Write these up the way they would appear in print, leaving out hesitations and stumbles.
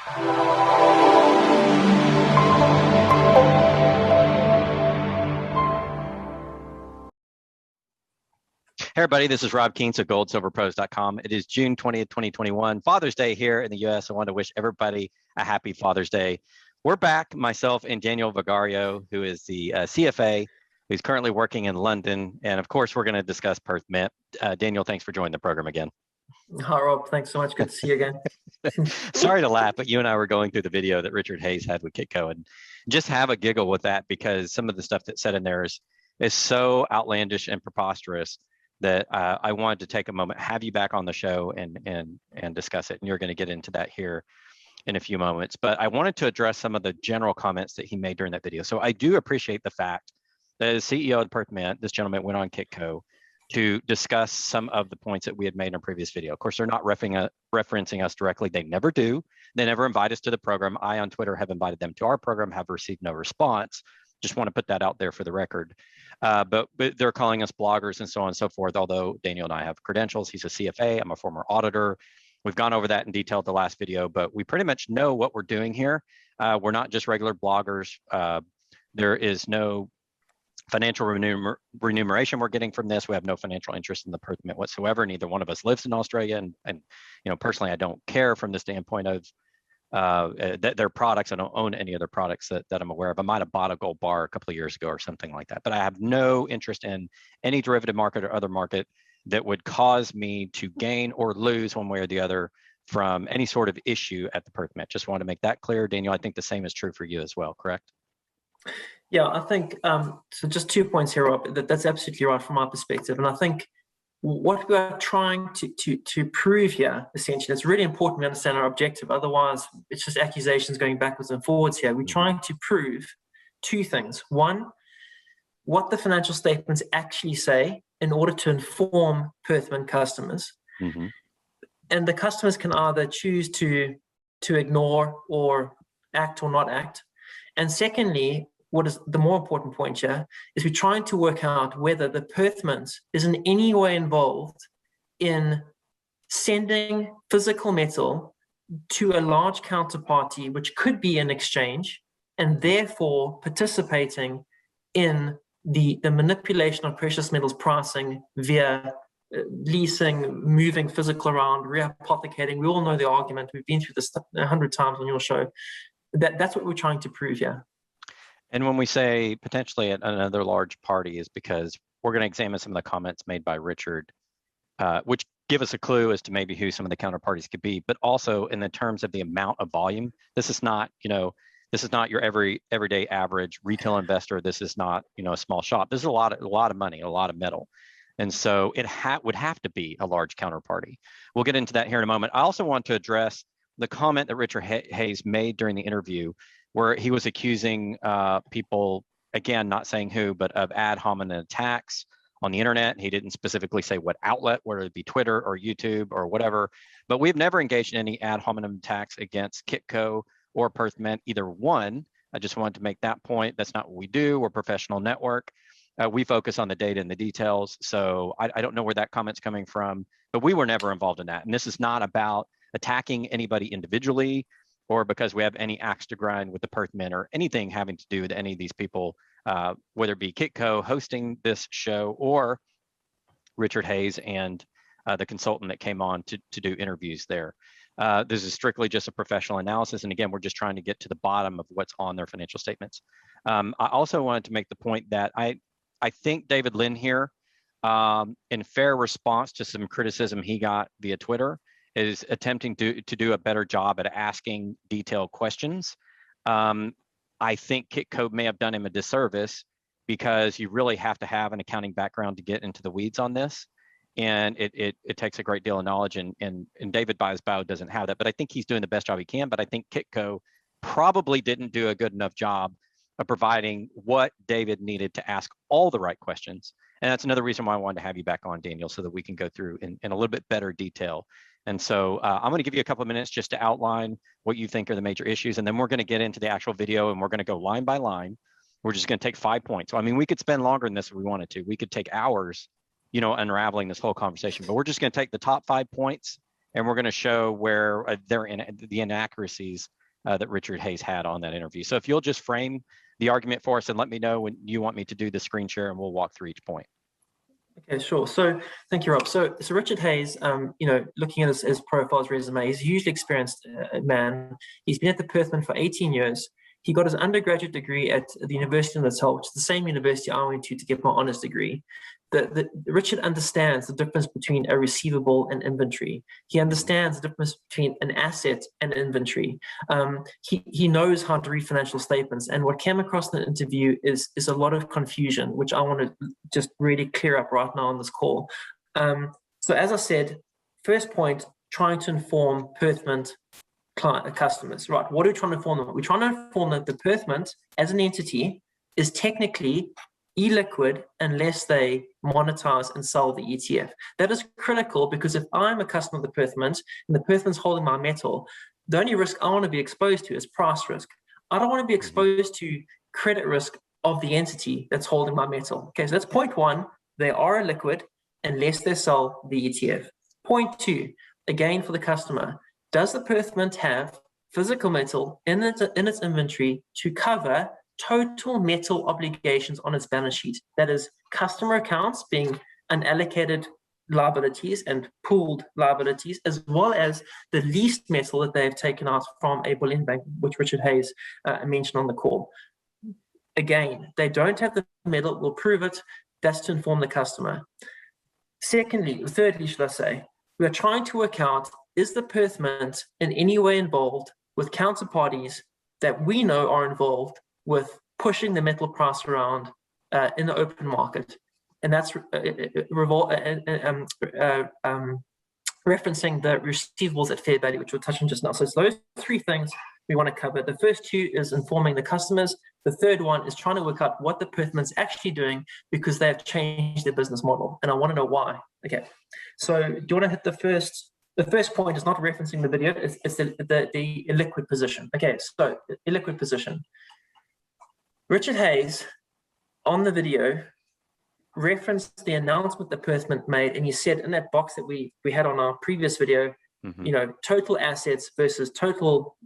Hey everybody, this is Rob Keens of goldsilverpros.com. It is June 20th, 2021, Father's Day here in the US. I want to wish everybody a happy Father's Day. We're back, myself and Daniel Vigario, who is the CFA, who's currently working in London. And of course, we're going to discuss Perth Mint. Daniel, thanks for joining the program again. Hi, Rob. Thanks so much. Good to see you again. Sorry to laugh, but you and I were going through the video that Richard Hayes had with Kitco and just have a giggle with that because some of the stuff that's said in there is so outlandish and preposterous that I wanted to take a moment, have you back on the show and discuss it. And you're going to get into that here in a few moments. But I wanted to address some of the general comments that he made during that video. So I do appreciate the fact that as CEO of the Perth Mint, this gentleman went on Kitco to discuss some of the points that we had made in a previous video. Of course, they're not referencing us directly. They never do. They never invite us to the program. I, on Twitter, have invited them to our program, have received no response. Just want to put that out there for the record. But they're calling us bloggers and so on and so forth, although Daniel and I have credentials. He's a CFA. I'm a former auditor. We've gone over that in detail at the last video, but we pretty much know what we're doing here. We're not just regular bloggers. There is no financial remuneration we're getting from this. We have no financial interest in the Perth Mint whatsoever. Neither one of us lives in Australia. And you know, personally, I don't care from the standpoint of their products. I don't own any other products that I'm aware of. I might have bought a gold bar a couple of years ago or something like that, but I have no interest in any derivative market or other market that would cause me to gain or lose one way or the other from any sort of issue at the Perth Mint. Just want to make that clear. Daniel, I think the same is true for you as well, correct? Yeah, I think, so just 2 points here, Rob. That's absolutely right from my perspective. And I think what we are trying to prove here, essentially, it's really important we understand our objective. Otherwise, it's just accusations going backwards and forwards here. We're trying to prove two things. One, what the financial statements actually say in order to inform Perth Mint customers. Mm-hmm. And the customers can either choose to ignore or act or not act. And secondly, what is the more important point here is we're trying to work out whether the Perth Mint is in any way involved in sending physical metal to a large counterparty, which could be an exchange, and therefore participating in the manipulation of precious metals pricing via leasing, moving physical around, reapothecating. We all know the argument. We've been through this 100 times on your show. That's what we're trying to prove here. And when we say potentially another large party is because we're going to examine some of the comments made by Richard, which give us a clue as to maybe who some of the counterparties could be, but also in the terms of the amount of volume. This is not, this is not your everyday average retail investor. This is not, a small shop. This is a lot of money, a lot of metal. And so it would have to be a large counterparty. We'll get into that here in a moment. I also want to address the comment that Richard Hayes made during the interview, where he was accusing people, again, not saying who, but of ad hominem attacks on the internet. He didn't specifically say what outlet, whether it be Twitter or YouTube or whatever, but we've never engaged in any ad hominem attacks against Kitco or Perth Mint, either one. I just wanted to make that point. That's not what we do. We're a professional network. We focus on the data and the details. So I don't know where that comment's coming from, but we were never involved in that. And this is not about attacking anybody individually or because we have any axe to grind with the Perth Mint or anything having to do with any of these people, whether it be Kitco hosting this show or Richard Hayes and the consultant that came on to do interviews there. This is strictly just a professional analysis. And again, we're just trying to get to the bottom of what's on their financial statements. I also wanted to make the point that I think David Lynn here, in fair response to some criticism he got via Twitter, is attempting to do a better job at asking detailed questions. I think Kitco may have done him a disservice because you really have to have an accounting background to get into the weeds on this. And it takes a great deal of knowledge, and David by his bio doesn't have that, but I think he's doing the best job he can. But I think Kitco probably didn't do a good enough job of providing what David needed to ask all the right questions. And that's another reason why I wanted to have you back on, Daniel, so that we can go through in a little bit better detail. And so I'm going to give you a couple of minutes just to outline what you think are the major issues, and then we're going to get into the actual video, and we're going to go line by line. We're just going to take 5 points. So, I mean, we could spend longer than this if we wanted to. We could take hours, unraveling this whole conversation, but we're just going to take the top 5 points and we're going to show where the inaccuracies that Richard Hayes had on that interview. So if you'll just frame the argument for us and let me know when you want me to do the screen share, and we'll walk through each point. Okay, sure. So thank you, Rob. So Richard Hayes, you know, looking at his profile, his resume, he's a hugely experienced man. He's been at the Perth Mint for 18 years. He got his undergraduate degree at the University of Natal, which is the same university I went to get my honors degree. Richard understands the difference between a receivable and inventory. He understands the difference between an asset and inventory. He knows how to read financial statements. And what came across in the interview is a lot of confusion, which I want to just really clear up right now on this call. So as I said, first point, trying to inform Perth Mint customers, right? What are we trying to inform them? We're trying to inform that the Perth Mint as an entity is technically illiquid unless they monetize and sell the ETF. That is critical because if I'm a customer of the Perth Mint and the Perth Mint's holding my metal, the only risk I want to be exposed to is price risk. I don't want to be exposed to credit risk of the entity that's holding my metal. Okay, so that's point one. They are illiquid unless they sell the ETF. Point two, again for the customer, does the Perth Mint have physical metal in its inventory to cover total metal obligations on its balance sheet? That is customer accounts being unallocated liabilities and pooled liabilities, as well as the leased metal that they have taken out from a bullion bank, which Richard Hayes mentioned on the call. Again, they don't have the metal, we'll prove it. That's to inform the customer. Thirdly, should I say, we are trying to work out, is the Perth Mint in any way involved with counterparties that we know are involved with pushing the metal price around in the open market? And that's referencing the receivables at fair value, which we'll touch on just now. So it's those three things we want to cover. The first two is informing the customers. The third one is trying to work out what the Perth Mint's actually doing because they have changed their business model. And I want to know why. Okay, so do you want to hit the first? The first point is not referencing the video, it's the illiquid position. Okay, so illiquid position. Richard Hayes, on the video, referenced the announcement the Perth Mint made, and he said in that box that we had on our previous video, you know, total assets versus total,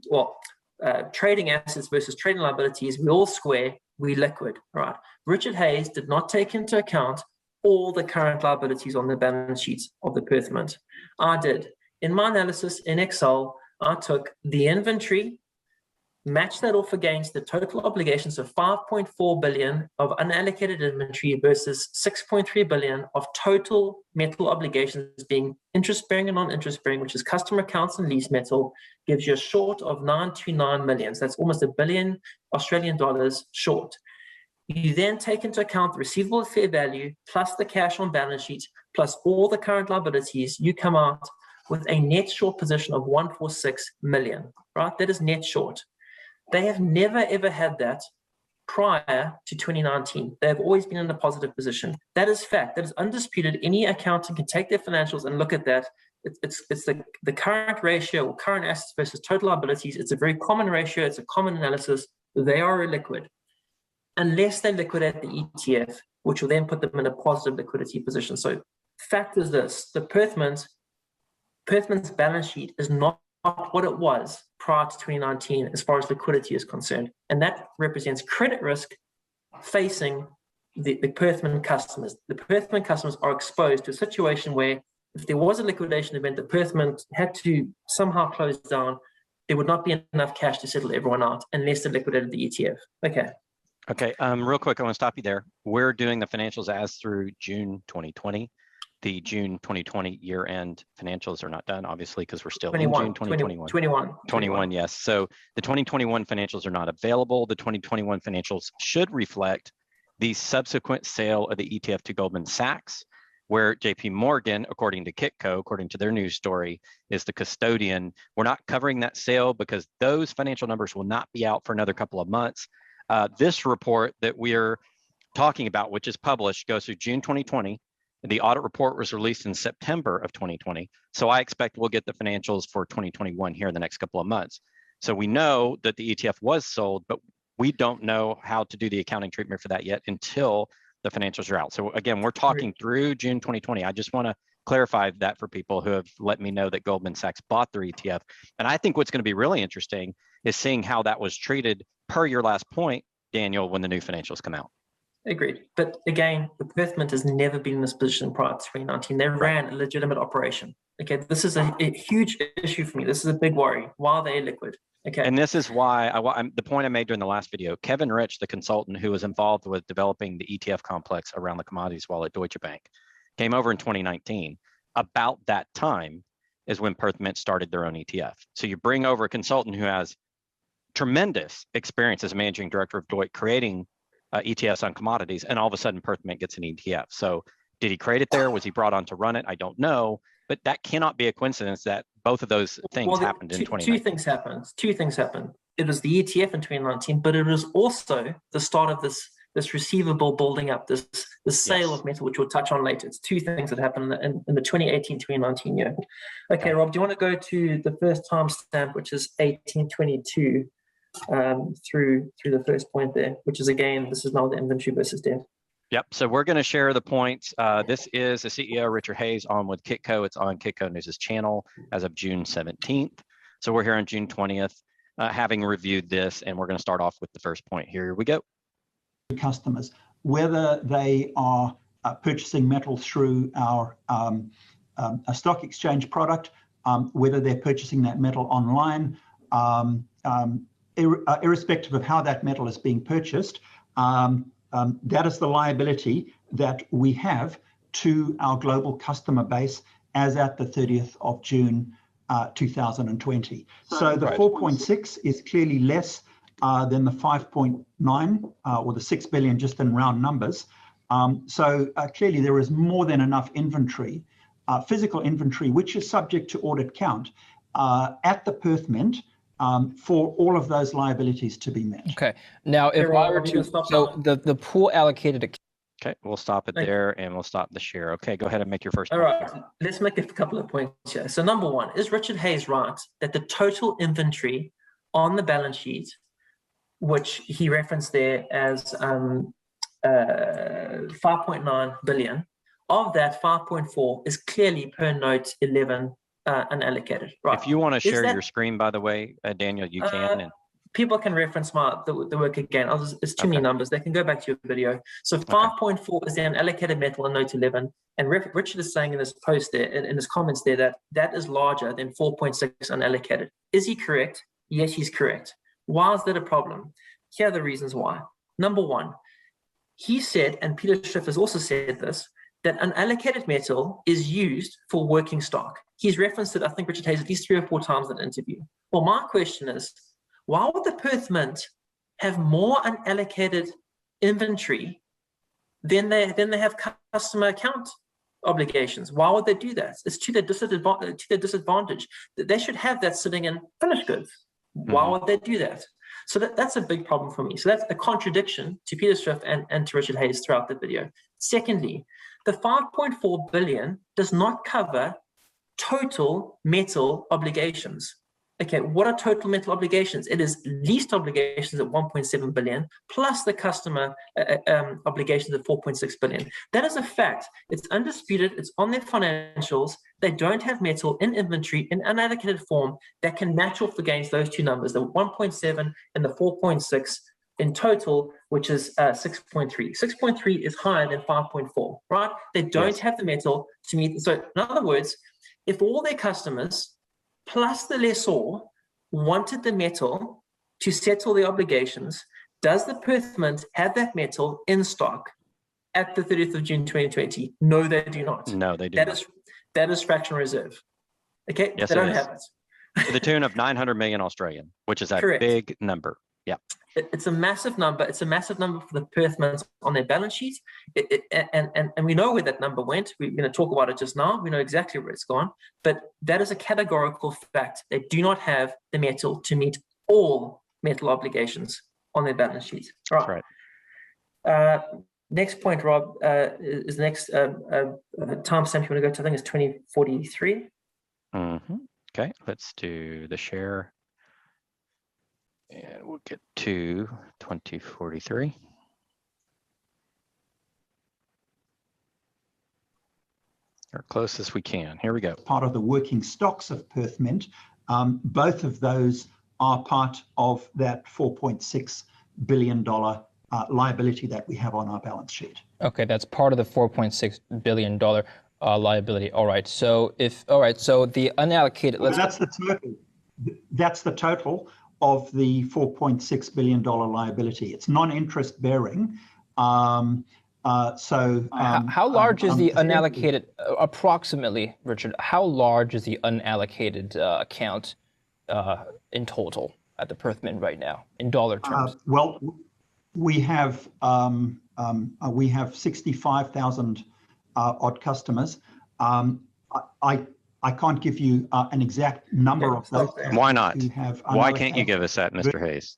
trading assets versus trading liabilities, we all square, we liquid, right? Richard Hayes did not take into account all the current liabilities on the balance sheets of the Perth Mint. I did. In my analysis in Excel, I took the inventory, matched that off against the total obligations of 5.4 billion of unallocated inventory versus 6.3 billion of total metal obligations being interest-bearing and non-interest-bearing, which is customer accounts and lease metal, gives you a short of 929 million. So that's almost $1 billion Australian dollars short. You then take into account the receivable at fair value plus the cash on balance sheet plus all the current liabilities, you come out with a net short position of 146 million, right? That is net short. They have never ever had that prior to 2019. They've always been in a positive position. That is fact. That is undisputed. Any accountant can take their financials and look at that. It's the current ratio or current assets versus total liabilities. It's a very common ratio. It's a common analysis. They are illiquid unless they liquidate the ETF, which will then put them in a positive liquidity position. So fact is this, the Perth Mint's balance sheet is not what it was prior to 2019 as far as liquidity is concerned. And that represents credit risk facing the Perth Mint customers. The Perth Mint customers are exposed to a situation where if there was a liquidation event, the Perth Mint had to somehow close down, there would not be enough cash to settle everyone out unless they liquidated the ETF. Okay, real quick, I want to stop you there. We're doing the financials as through June 2020. The June 2020 year-end financials are not done, obviously, because we're still in June 2021. 21, yes. So the 2021 financials are not available. The 2021 financials should reflect the subsequent sale of the ETF to Goldman Sachs, where JP Morgan, according to Kitco, according to their news story, is the custodian. We're not covering that sale because those financial numbers will not be out for another couple of months. This report that we're talking about, which is published, goes through June 2020. The audit report was released in September of 2020. So I expect we'll get the financials for 2021 here in the next couple of months. So we know that the ETF was sold, but we don't know how to do the accounting treatment for that yet until the financials are out. So again, we're talking through June 2020. I just want to clarified that for people who have let me know that Goldman Sachs bought their ETF. And I think what's going to be really interesting is seeing how that was treated per your last point, Daniel, when the new financials come out. Agreed. But again, the Perth Mint has never been in this position prior to 2019. They ran a legitimate operation. Okay, this is a huge issue for me. This is a big worry. Why are they illiquid? Okay. And this is why the point I made during the last video, Kevin Rich, the consultant who was involved with developing the ETF complex around the commodities wallet at Deutsche Bank, came over in 2019. About that time is when Perth Mint started their own ETF. So you bring over a consultant who has tremendous experience as managing director of Deutsche creating ETFs on commodities, and all of a sudden Perth Mint gets an ETF. So did he create it there? Was he brought on to run it? I don't know, but that cannot be a coincidence that both of those things happened in 2019. Two things happened. It was the ETF in 2019, but it was also the start of this receivable building up, this sale of metal, which we'll touch on later. It's two things that happened in the 2018-2019 year. Okay, Rob, do you want to go to the first timestamp, which is 1822 through the first point there, which is, again, this is now the inventory versus debt. Yep. So we're going to share the points. This is the CEO, Richard Hayes, on with Kitco. It's on Kitco News' channel as of June 17th. So we're here on June 20th, having reviewed this, and we're going to start off with the first point. Here we go. Customers, whether they are purchasing metal through our a stock exchange product, whether they're purchasing that metal online, irrespective of how that metal is being purchased, that is the liability that we have to our global customer base as at the 30th of June 2020. So the 4.6 is clearly less than the 5.9 or the 6 billion, just in round numbers. So clearly there is more than enough inventory, physical inventory, which is subject to audit count at the Perth Mint for all of those liabilities to be met. Okay. Now, if I were to, so the pool allocated to. Okay, we'll stop it there and we'll stop the share. Okay, go ahead and make your first point. All right, let's make a couple of points here. So number one, is Richard Hayes right that the total inventory on the balance sheet, which he referenced there as 5.9 billion, of that 5.4 is clearly per note 11 unallocated, right? If you want to share your screen, by the way, Daniel, you can. And people can reference the work again. It's too many numbers. They can go back to your video. So 5.4 is the unallocated metal in note 11. And Richard is saying in his post there, in his comments there, that is larger than 4.6 unallocated. Is he correct? Yes, he's correct. Why is that a problem? Here are the reasons why. Number one, he said, and Peter Schiff has also said this, that unallocated metal is used for working stock. He's referenced it, I think, Richard Hayes, at least 3 or 4 times in the interview. Well, my question is, why would the Perth Mint have more unallocated inventory than they have customer account obligations? Why would they do that? It's to their disadvantage. They should have that sitting in finished goods. Why would they do that? So that's a big problem for me. So that's a contradiction to Peter Schiff and to Richard Hayes throughout the video. Secondly, the 5.4 billion does not cover total metal obligations. Okay, what are total metal obligations? It is leased obligations at 1.7 billion plus the customer obligations of 4.6 billion. That is a fact. It's undisputed. It's on their financials. They don't have metal in inventory in unallocated form that can match off against those two numbers, the 1.7 and the 4.6 in total, which is 6.3. 6.3 is higher than 5.4, right? They don't have the metal to meet. So in other words, if all their customers plus the lessor wanted the metal to settle the obligations, does the Perth Mint have that metal in stock at the 30th of June 2020? No, they do not. No, they do not. That is fractional reserve. Okay, yes, they don't have it. To the tune of 900 million Australian, which is a big number. Yeah. It's a massive number. It's a massive number for the Perth Mint on their balance sheet. And we know where that number went. We're going to talk about it just now. We know exactly where it's gone. But that is a categorical fact. They do not have the metal to meet all metal obligations on their balance sheet. All right. That's right. Next point, Rob, is the next timestamp you want to go to. I think it's 2043. Okay, let's do the share. And we'll get to 2043. Or close as we can. Here we go. Part of the working stocks of Perth Mint. Both of those are part of that $4.6 billion liability that we have on our balance sheet. Okay, that's part of the $4.6 billion liability. All right. So so the unallocated. That's the total. That's the total of the $4.6 billion liability. It's non-interest bearing. How large is the unallocated, approximately, Richard? How large is the unallocated account in total at the Perth Mint right now, in dollar terms? Well, we have 65,000 odd customers. I can't give you an exact number of those. Why not? Why can't you give us that, Mr. Hayes?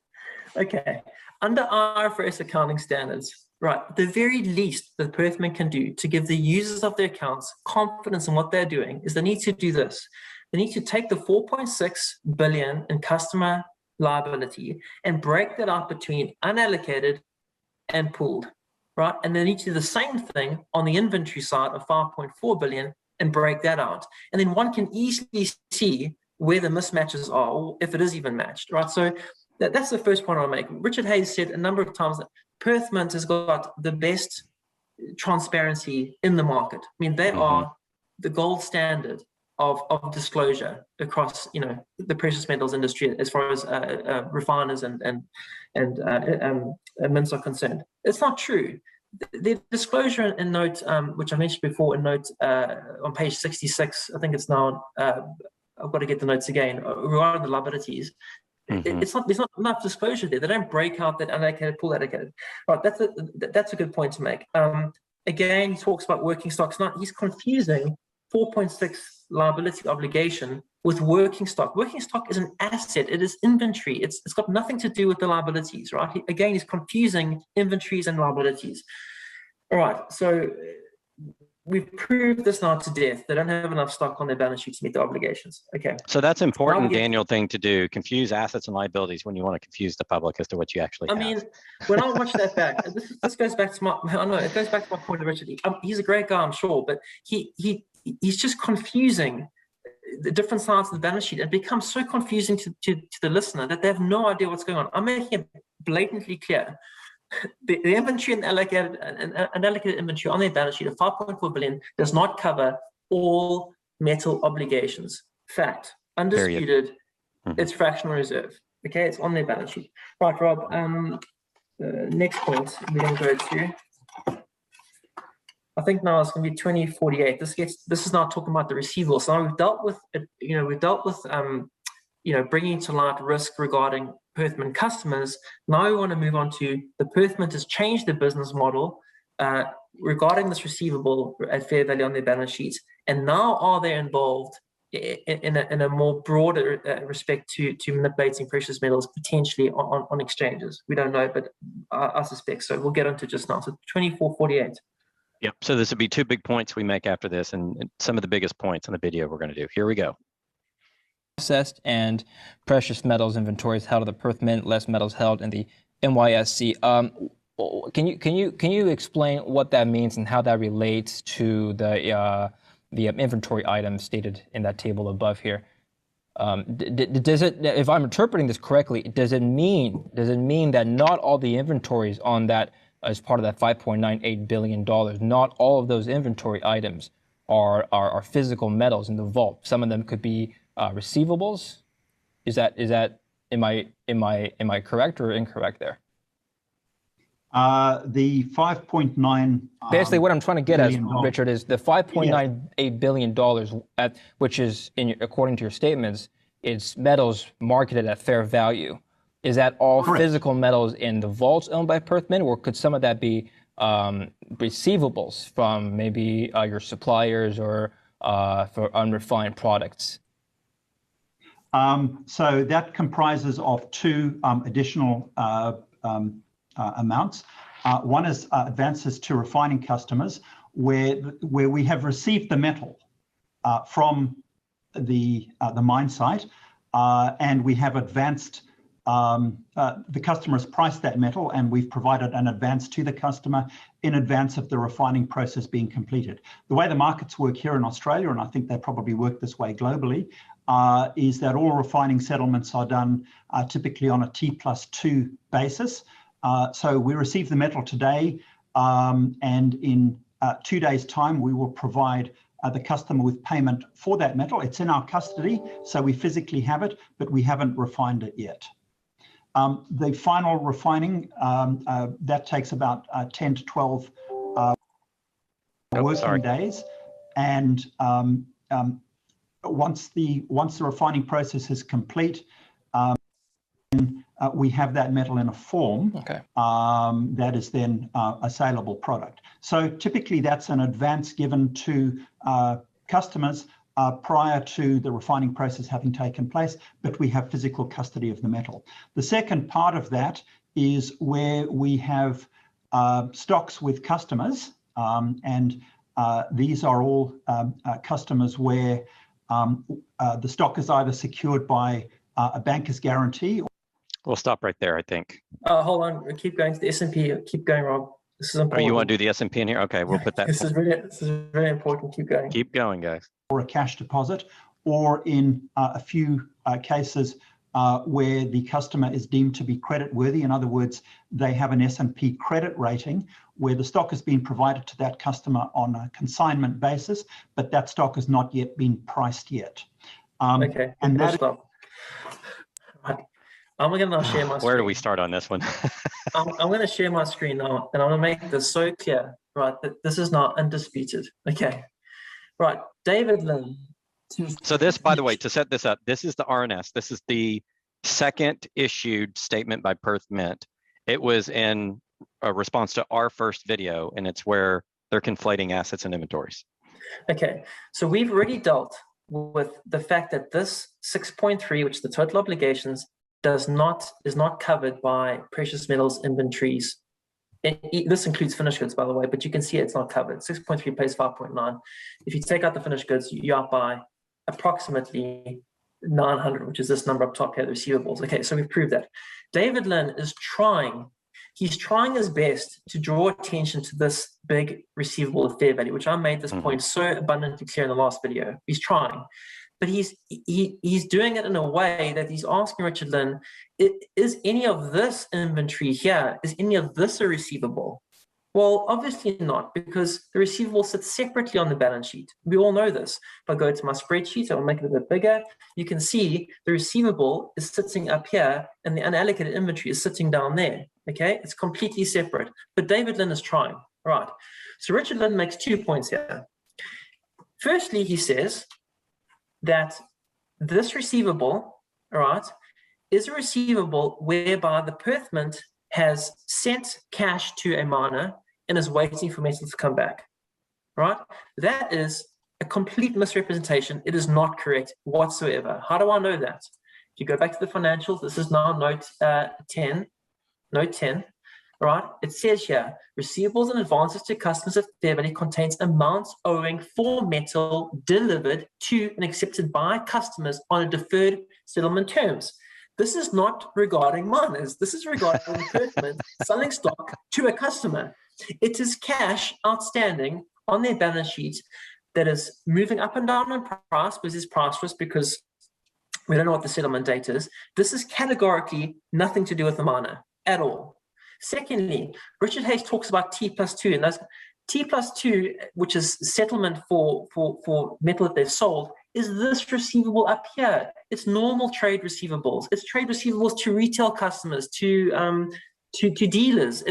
Okay. Under IFRS accounting standards, right, the very least that Perth Mint can do to give the users of their accounts confidence in what they're doing is they need to do this. They need to take the 4.6 billion in customer liability and break that up between unallocated and pooled, right? And they need to do the same thing on the inventory side of 5.4 billion and break that out. And then one can easily see where the mismatches are, or if it is even matched, right? So that's the first point I'll make. Richard Hayes said a number of times that Perth Mint has got the best transparency in the market. I mean, they are the gold standard of disclosure across, the precious metals industry as far as refiners and mints are concerned. It's not true. The disclosure in note, which I mentioned before, in note on page 66, I think it's now, I've got to get the notes again, regarding the liabilities. There's not enough disclosure there. They don't break out that unallocated, pool allocated. Right, that's a good point to make. Again, he talks about working stocks. Now he's confusing 4.6 liability obligation with working stock. Working stock is an asset. It is inventory. It's got nothing to do with the liabilities, right? Again, he's confusing inventories and liabilities. All right, so we've proved this now to death. They don't have enough stock on their balance sheet to meet the obligations. Okay. So that's important, Daniel, thing to do. Confuse assets and liabilities when you want to confuse the public as to what you actually have. I mean, when I watch that back, this goes back to it goes back to my point of Richard. He's a great guy, I'm sure, but he's just confusing the different sides of the balance sheet. It becomes so confusing to the listener that they have no idea what's going on. I'm making it blatantly clear. The inventory and unallocated inventory on their balance sheet of 5.4 billion does not cover all metal obligations. Fact, undisputed. It's fractional reserve. Okay, it's on their balance sheet. Right, Rob. Next point we're going to go to. I think now it's going to be 2048. This is now talking about the receivable. So we've dealt with bringing to light risk regarding Perth Mint customers. Now we want to move on to the Perth Mint has changed their business model regarding this receivable at fair value on their balance sheets, and now are they involved in a more broader respect to manipulating precious metals potentially on exchanges? We don't know, but I suspect so. We'll get into just now. So 2448. Yep. So this would be two big points we make after this, and some of the biggest points in the video we're going to do. Here we go. Processed and precious metals inventories held at the Perth Mint, less metals held in the NYSE. Can you explain what that means and how that relates to the inventory items stated in that table above here? Does it, if I'm interpreting this correctly, does it mean that not all the inventories on that, as part of that $5.98 billion, not all of those inventory items are physical metals in the vault? Some of them could be receivables. Am I correct or incorrect there? The 5.9. Basically, what I'm trying to get at, Richard, is the $5.98 billion, which is, according to your statements, it's metals marketed at fair value. Is that all Correct. Physical metals in the vaults owned by Perth Mint, or could some of that be receivables from maybe your suppliers or for unrefined products? So that comprises of two additional amounts. One is advances to refining customers, where we have received the metal from the mine site, and we have advanced the customer has priced that metal, and we've provided an advance to the customer in advance of the refining process being completed. The way the markets work here in Australia, and I think they probably work this way globally, is that all refining settlements are done typically on a T+2 basis. So we receive the metal today, and in 2 days' time, we will provide the customer with payment for that metal. It's in our custody, so we physically have it, but we haven't refined it yet. The final refining, that takes about 10 to 12 working days. And once the refining process is complete, we have that metal in a form that is then a saleable product. So typically that's an advance given to customers prior to the refining process having taken place, but we have physical custody of the metal. The second part of that is where we have stocks with customers, and these are all customers where the stock is either secured by a banker's guarantee. We'll stop right there, I think. Hold on, keep going to the S&P. Keep going, Rob. This is important. Oh, you want to do the S&P in here? Okay, we'll put that. This is very important. Keep going. Keep going, guys. Or a cash deposit, or in a few cases where the customer is deemed to be credit worthy. In other words, they have an S&P credit rating where the stock has been provided to that customer on a consignment basis, but that stock has not yet been priced yet. Okay, and that stop. I'm going to now share my screen. Where do we start on this one? I'm going to share my screen now, and I'm going to make this so clear, right, that this is not undisputed. Okay, right, David Lynn. So this, by the way, to set this up, this is the RNS. This is the second issued statement by Perth Mint. It was in a response to our first video, and it's where they're conflating assets and inventories. Okay, so we've already dealt with the fact that this 6.3, which is the total obligations, is not covered by precious metals inventories. This includes finished goods, by the way, but you can see it's not covered. 6.3 pays 5.9. If you take out the finished goods, you're up by approximately 900, which is this number up top here, the receivables. Okay, so we've proved that. David Lynn is he's trying his best to draw attention to this big receivable of fair value, which I made this point so abundantly clear in the last video. He's trying. But he's doing it in a way that he's asking Richard Lynn, is any of this inventory here, is any of this a receivable? Well, obviously not, because the receivable sits separately on the balance sheet. We all know this. If I go to my spreadsheet, I'll make it a bit bigger. You can see the receivable is sitting up here and the unallocated inventory is sitting down there. Okay, it's completely separate. But David Lynn is trying. Right. So Richard Lynn makes 2 points here. Firstly, he says that this receivable, all right, is a receivable whereby the Perth Mint has sent cash to a miner and is waiting for metal to come back, right? That is a complete misrepresentation. It is not correct whatsoever. How do I know that? If you go back to the financials, this is now note 10, right? It says here, receivables and advances to customers at fair value contains amounts owing for metal delivered to and accepted by customers on a deferred settlement terms. This is not regarding miners. This is regarding the Perth Mint selling stock to a customer. It is cash outstanding on their balance sheet that is moving up and down in price because it's price risk, because we don't know what the settlement date is. This is categorically nothing to do with the miner at all. Secondly, Richard Hayes talks about T+2, and that's T+2, which is settlement for metal that they've sold, is this receivable up here. It's normal trade receivables. It's trade receivables to retail customers, to dealers.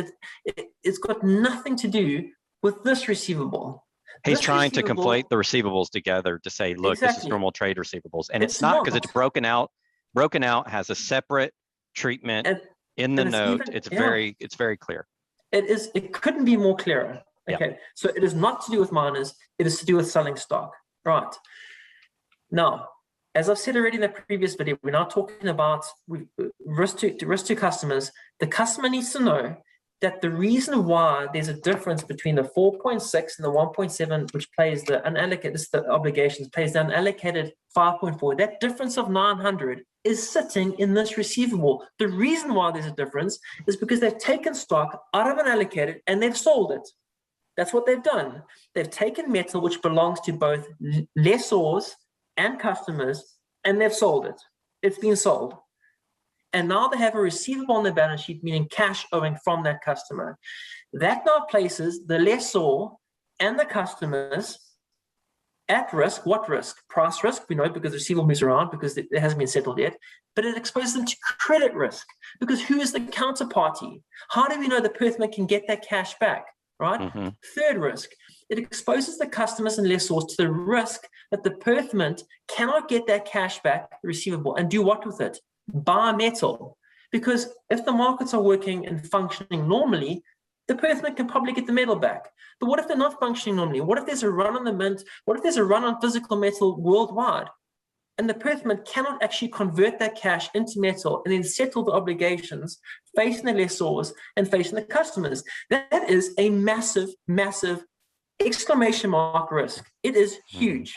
It's got nothing to do with this receivable. He's trying to conflate the receivables together to say, look, this is normal trade receivables, and it's not, because it's broken out. Broken out has a separate treatment. In the note, it's very clear. It couldn't be more clearer. Okay, yeah. So it is not to do with miners. It is to do with selling stock. Right. Now, as I've said already in the previous video, we're now talking about risk to customers. The customer needs to know that the reason why there's a difference between the 4.6 and the 1.7, which plays the unallocated, this is the obligations, plays the unallocated 5.4, that difference of 900 is sitting in this receivable. The reason why there's a difference is because they've taken stock out of unallocated and they've sold it. That's what they've done. They've taken metal which belongs to both lessors and customers, and they've sold it. It's been sold. And now they have a receivable on their balance sheet, meaning cash owing from that customer. That now places the lessor and the customers at risk. What risk? Price risk, we know, because the receivable moves around because it hasn't been settled yet. But it exposes them to credit risk, because who is the counterparty? How do we know the Perth Mint can get that cash back, right? Mm-hmm. Third risk, it exposes the customers and lessors to the risk that the Perth Mint cannot get that cash back, the receivable, and do what with it? Buy metal. Because if the markets are working and functioning normally, the Perth Mint can probably get the metal back. But what if they're not functioning normally? What if there's a run on the mint? What if there's a run on physical metal worldwide? And the Perth Mint cannot actually convert that cash into metal and then settle the obligations facing the lessors and facing the customers. That is a massive, massive exclamation mark risk. It is huge.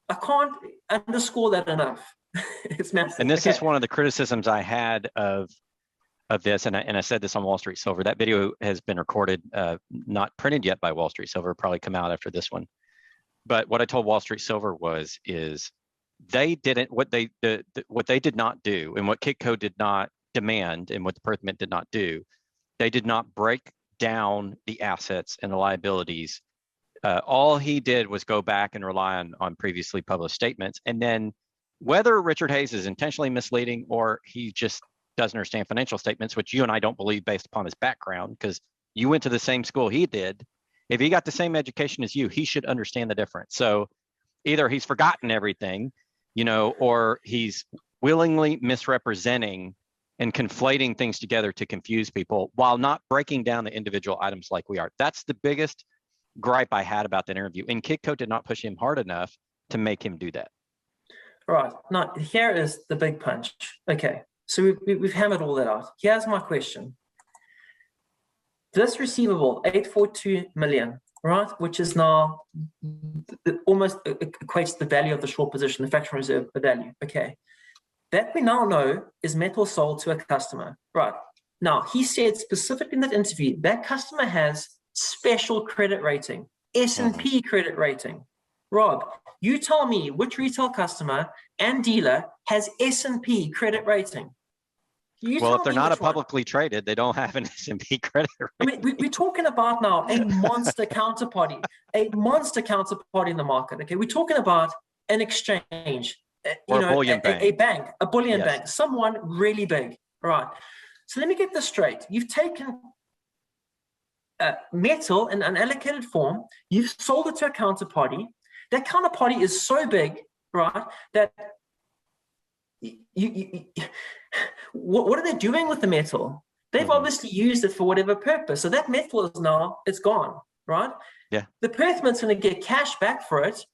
I can't underscore that enough. It's massive. And this is one of the criticisms I had of this, and I said this on Wall Street Silver. That video has been recorded, not printed yet by Wall Street Silver. It'll probably come out after this one. But what I told Wall Street Silver is they didn't what they did not do, and what Kitco did not demand, and what the Perth Mint did not do. They did not break down the assets and the liabilities. All he did was go back and rely on previously published statements, and then whether Richard Hayes is intentionally misleading or he just doesn't understand financial statements, which you and I don't believe based upon his background, because you went to the same school he did. If he got the same education as you, he should understand the difference. So either he's forgotten everything, or he's willingly misrepresenting and conflating things together to confuse people while not breaking down the individual items like we are. That's the biggest gripe I had about that interview. And Kitco did not push him hard enough to make him do that. All right, now here is the big punch. Okay, so we've hammered all that out. Here's my question. This receivable, 842 million, right, which is now almost equates to the value of the short position, the fractional reserve value. Okay, that we now know is metal sold to a customer. Right, now he said specifically in that interview, that customer has special credit rating, S&P credit rating. Rob, you tell me which retail customer and dealer has S&P credit rating. Well, if they're not a publicly traded, they don't have an S&P credit rating. I mean, we're talking about now a monster counterparty, in the market. Okay, we're talking about an exchange, or a bullion bank. A bank, a bullion bank, someone really big. All right. So let me get this straight. You've taken metal in an unallocated form. You've sold it to a counterparty. That counterparty is so big, right, that what are they doing with the metal? They've obviously used it for whatever purpose. So that metal is now, it's gone, right? Yeah. The Perth Mint's going to get cash back for it.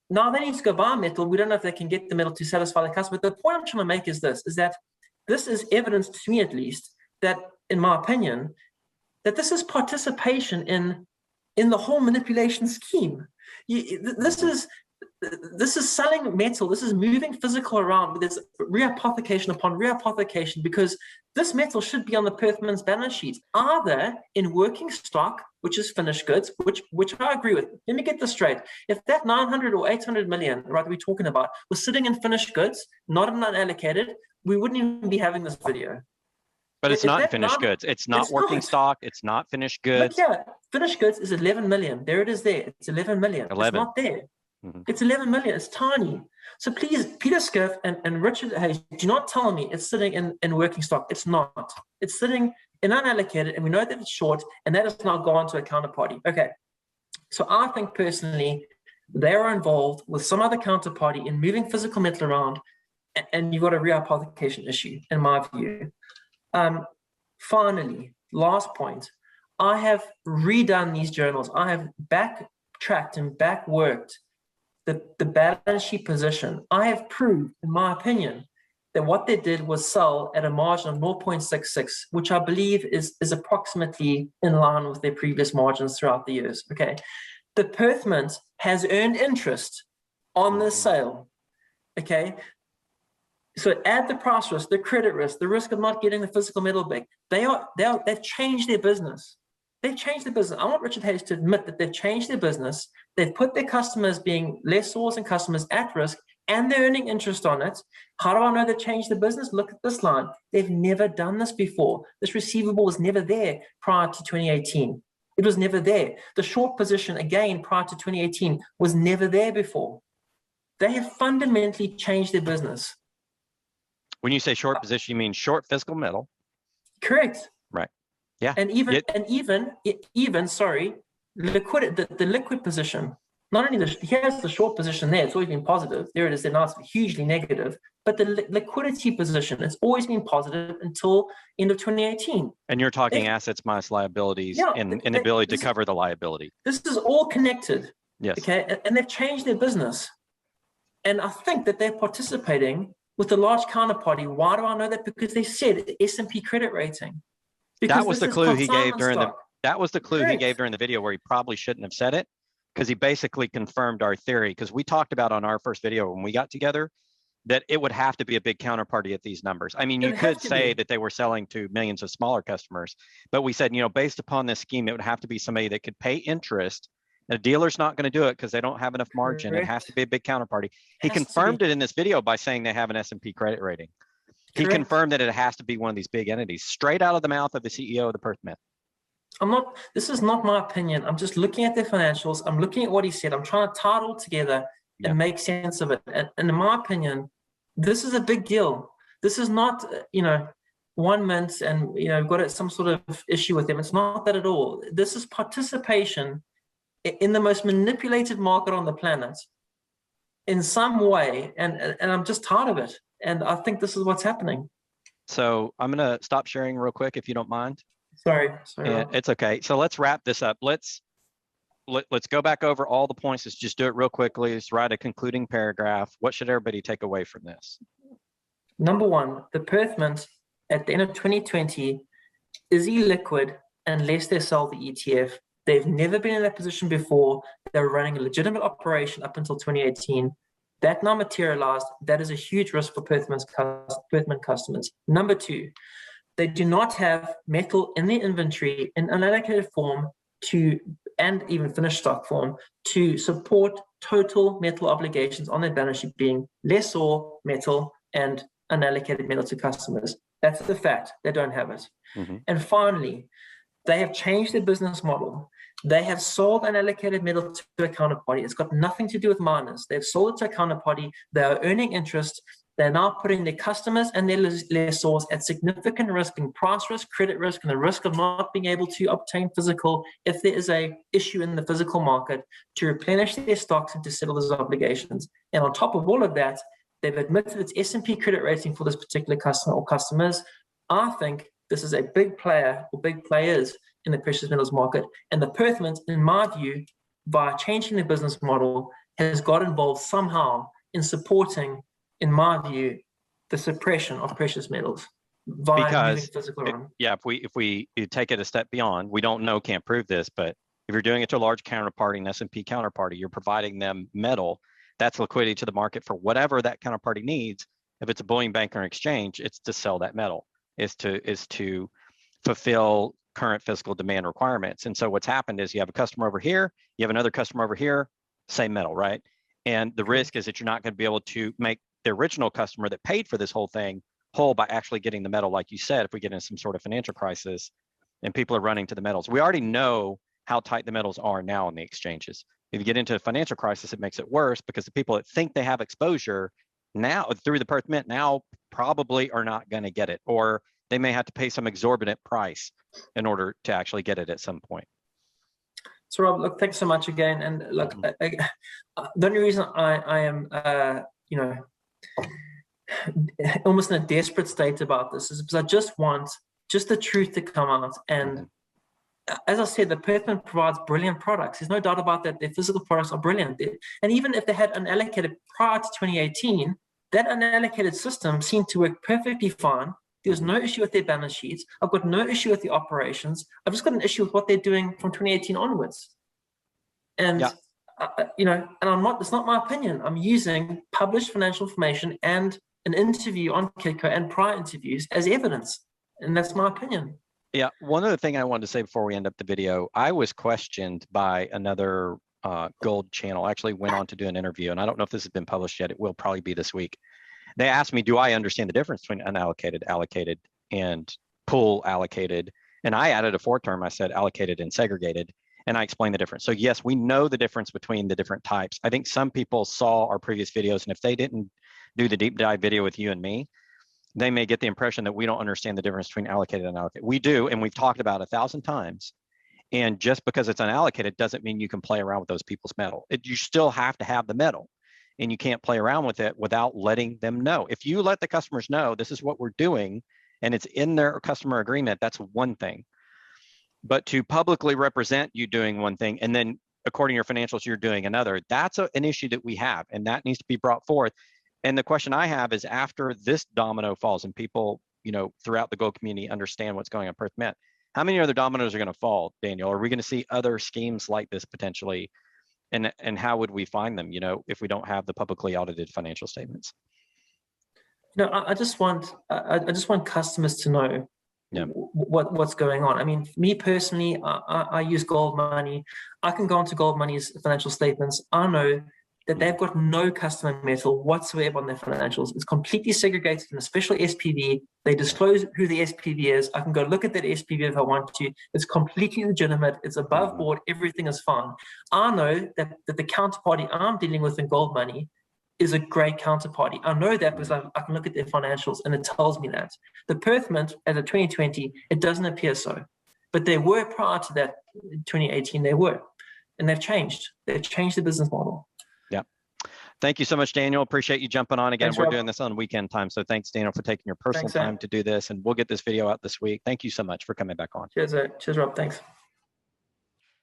Now they need to go buy metal. We don't know if they can get the metal to satisfy the customer. But the point I'm trying to make is this, is that this is evidence to me, at least, that, in my opinion, that this is participation in the whole manipulation scheme. This is selling metal. This is moving physical around. There's reapplication upon reapplication, because this metal should be on the Perth Mint's balance sheet, either in working stock, which is finished goods, which I agree with. Let me get this straight. If that 900 or 800 million, right, we're talking about, was sitting in finished goods, not in unallocated, we wouldn't even be having this video. But it's not finished goods. It's not working stock. It's not finished goods. But yeah, finished goods is 11 million. There it is there. It's 11 million. 11. It's not there. It's 11 million. It's tiny. So please, Peter Skiff and Richard Hayes, do not tell me it's sitting in working stock. It's not. It's sitting in unallocated, and we know that it's short, and that has now gone to a counterparty. Okay. So I think personally, they are involved with some other counterparty in moving physical metal around, and you've got a reapplication issue, in my view. Finally, last point, I have redone these journals. I have backtracked and backworked the balance sheet position. I have proved, in my opinion, that what they did was sell at a margin of 0.66, which I believe is approximately in line with their previous margins throughout the years. Okay, the Perth Mint has earned interest on this sale. Okay, so add the price risk, the credit risk, the risk of not getting the physical metal back. They've changed their business. They've changed their business. I want Richard Hayes to admit that they've changed their business. They've put their customers being lessors and customers at risk, and they're earning interest on it. How do I know they've changed the business? Look at this line. They've never done this before. This receivable was never there prior to 2018. It was never there. The short position, again, prior to 2018, was never there before. They have fundamentally changed their business. When you say short position, you mean short physical metal? Correct. Right. Yeah. And even sorry, the liquid position. Not only here's the short position there, it's always been positive. There it is, now it's hugely negative. But the liquidity position, it's always been positive until end of 2018. And you're talking assets minus liabilities and inability to cover the liability. This is all connected. Yes. Okay, and they've changed their business. And I think that they're participating with a large counterparty. Why do I know that? Because they said S&P credit rating. Because that was the clue he gave during he gave during the video, where he probably shouldn't have said it, because he basically confirmed our theory. Because we talked about on our first video when we got together that it would have to be a big counterparty at these numbers. I mean, you could say that they were selling to millions of smaller customers, but we said, based upon this scheme, it would have to be somebody that could pay interest. And a dealer's not going to do it because they don't have enough margin. Correct. It has to be a big counterparty. He confirmed it in this video by saying they have an S&P credit rating. He confirmed that it has to be one of these big entities, straight out of the mouth of the CEO of the Perth Mint. This is not my opinion. I'm just looking at their financials. I'm looking at what he said. I'm trying to tie it all together and make sense of it. And in my opinion, this is a big deal. This is not, one mint and, we've got some sort of issue with them. It's not that at all. This is participation in the most manipulated market on the planet in some way. And I'm just tired of it. And I think this is what's happening. So I'm going to stop sharing real quick, if you don't mind. Sorry. Yeah, it's okay. So let's wrap this up. Let's go back over all the points. Let's just do it real quickly. Let's write a concluding paragraph. What should everybody take away from this? Number one, the Perth Mint at the end of 2020 is illiquid unless they sell the ETF. They've never been in that position before. They were running a legitimate operation up until 2018. That now materialized. That is a huge risk for Perth Mint customers. Number two, they do not have metal in their inventory in unallocated form and even finished stock form to support total metal obligations on their balance sheet, being lessor metal and unallocated metal to customers. That's the fact. They don't have it. Mm-hmm. And finally, they have changed their business model. They have sold unallocated metal to a counterparty. It's got nothing to do with miners. They've sold it to a counterparty. They are earning interest. They're now putting their customers and their lessors at significant risk, in price risk, credit risk, and the risk of not being able to obtain physical, if there is a issue in the physical market, to replenish their stocks and to settle those obligations. And on top of all of that, they've admitted it's S&P credit rating for this particular customer or customers. I think this is a big player or big players in the precious metals market. And the Perth Mint, in my view, by changing the business model, has got involved somehow in supporting, in my view, the suppression of precious metals via moving physical around. If we take it a step beyond, we don't know, can't prove this, but if you're doing it to a large counterparty, an S&P counterparty, you're providing them metal. That's liquidity to the market for whatever that counterparty needs. If it's a bullion bank or an exchange, it's to sell that metal, is to fulfill current physical demand requirements. And so what's happened is you have a customer over here, you have another customer over here, same metal, right? And the risk is that you're not going to be able to make the original customer that paid for this whole thing whole by actually getting the metal. Like you said, if we get into some sort of financial crisis and people are running to the metals, we already know how tight the metals are now in the exchanges. If you get into a financial crisis, it makes it worse because the people that think they have exposure now through the Perth Mint now probably are not going to get it, or they may have to pay some exorbitant price in order to actually get it at some point. So Rob, look, thanks so much again. And look, the only reason I am, almost in a desperate state about this is because I just want the truth to come out. And as I said, the Perth Mint provides brilliant products. There's no doubt about that. Their physical products are brilliant. And even if they had unallocated prior to 2018, that unallocated system seemed to work perfectly fine. There was no issue with their balance sheets. I've got no issue with the operations. I've just got an issue with what they're doing from 2018 onwards. And Yeah. and I'm not. It's not my opinion. I'm using published financial information and an interview on Kitco and prior interviews as evidence, and that's my opinion. Yeah, one other thing I wanted to say before we end up the video, I was questioned by another gold channel. Actually went on to do an interview, and I don't know if this has been published yet. It will probably be this week. They asked me, do I understand the difference between unallocated, allocated, and pool allocated? And I added a fourth term. I said allocated and segregated, and I explained the difference. So yes, we know the difference between the different types. I think some people saw our previous videos, and if they didn't do the deep dive video with you and me, they may get the impression that we don't understand the difference between allocated and unallocated. We do, and we've talked about 1,000 times. And just because it's unallocated doesn't mean you can play around with those people's metal. You still have to have the metal, and you can't play around with it without letting them know. If you let the customers know this is what we're doing, and it's in their customer agreement, that's one thing. But to publicly represent you doing one thing, and then according to your financials, you're doing another, that's an issue that we have, and that needs to be brought forth. And the question I have is, after this domino falls and people, throughout the gold community understand what's going on Perth Mint, how many other dominoes are going to fall, Daniel? Are we going to see other schemes like this potentially? And how would we find them, if we don't have the publicly audited financial statements? I just want customers to know what's going on. I mean, me personally, I use Gold Money. I can go onto Gold Money's financial statements. I know that they've got no customer metal whatsoever on their financials. It's completely segregated in a special SPV. They disclose who the SPV is. I can go look at that SPV if I want to. It's completely legitimate. It's above board. Everything is fine. I know that the counterparty I'm dealing with in Gold Money is a great counterparty. I know that because I can look at their financials and it tells me that. The Perth Mint, as of 2020, it doesn't appear so. But they were prior to that, 2018, they were. And they've changed. They've changed the business model. Thank you so much, Daniel. Appreciate you jumping on again. Thanks, We're Rob. doing this on weekend time. So thanks, Daniel, for taking your personal time to do this. And we'll get this video out this week. Thank you so much for coming back on. Cheers, Rob. Thanks.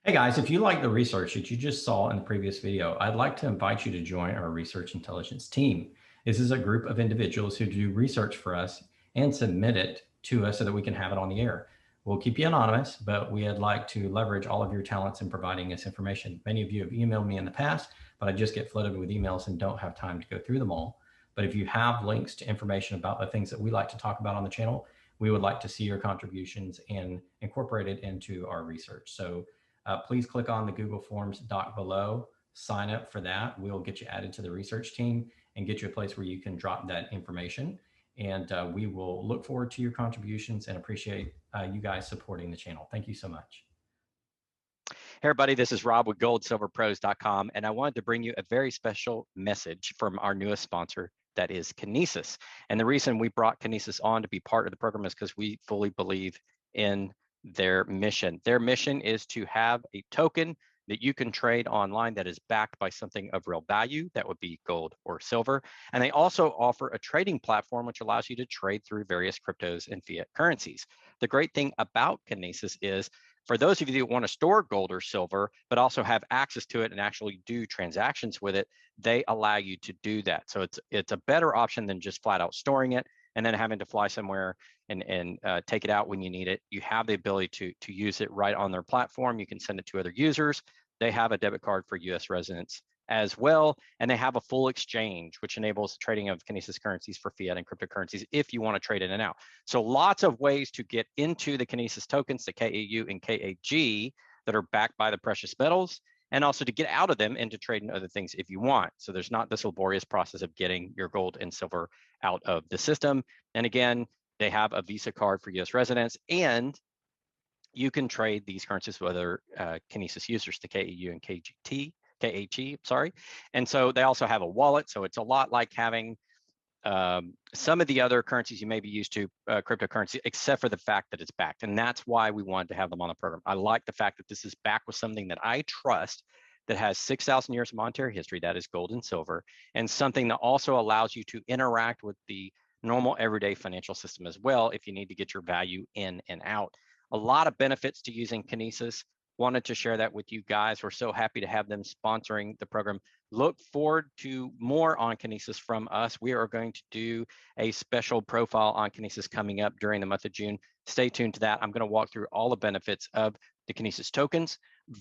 Hey guys, if you like the research that you just saw in the previous video, I'd like to invite you to join our research intelligence team. This is a group of individuals who do research for us and submit it to us so that we can have it on the air. We'll keep you anonymous, but we'd like to leverage all of your talents in providing us information. Many of you have emailed me in the past, but I just get flooded with emails and don't have time to go through them all. But if you have links to information about the things that we like to talk about on the channel, we would like to see your contributions and incorporate it into our research. So please click on the Google Forms doc below, sign up for that. We'll get you added to the research team and get you a place where you can drop that information. And we will look forward to your contributions and appreciate you guys supporting the channel. Thank you so much. Hey everybody, this is Rob with goldsilverpros.com, and I wanted to bring you a very special message from our newest sponsor, that is Kinesis. And the reason we brought Kinesis on to be part of the program is because we fully believe in their mission. Their mission is to have a token that you can trade online that is backed by something of real value. That would be gold or silver. And they also offer a trading platform which allows you to trade through various cryptos and fiat currencies. The great thing about Kinesis is, for those of you that want to store gold or silver, but also have access to it and actually do transactions with it, they allow you to do that. So it's a better option than just flat out storing it and then having to fly somewhere and take it out when you need it. You have the ability to use it right on their platform. You can send it to other users. They have a debit card for US residents as well, and they have a full exchange, which enables the trading of Kinesis currencies for fiat and cryptocurrencies if you want to trade in and out. So lots of ways to get into the Kinesis tokens, the KAU and KAG, that are backed by the precious metals, and also to get out of them and to trade in other things if you want. So there's not this laborious process of getting your gold and silver out of the system. And again, they have a Visa card for US residents, and you can trade these currencies with other Kinesis users, the KAU and KAG, sorry. And so they also have a wallet. So it's a lot like having some of the other currencies you may be used to, cryptocurrency, except for the fact that it's backed. And that's why we wanted to have them on the program. I like the fact that this is backed with something that I trust, that has 6,000 years of monetary history, that is gold and silver, and something that also allows you to interact with the normal everyday financial system as well if you need to get your value in and out. A lot of benefits to using Kinesis. wanted to share that with you guys. We're so happy to have them sponsoring the program. Look forward to more on Kinesis from us. We are going to do a special profile on Kinesis coming up during the month of June. Stay tuned to that. I'm going to walk through all the benefits of the Kinesis tokens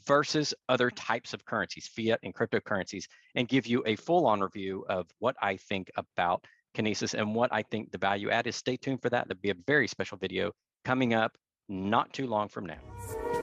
versus other types of currencies, fiat and cryptocurrencies, and give you a full-on review of what I think about Kinesis and what I think the value add is. Stay tuned for that. There'll be a very special video coming up not too long from now.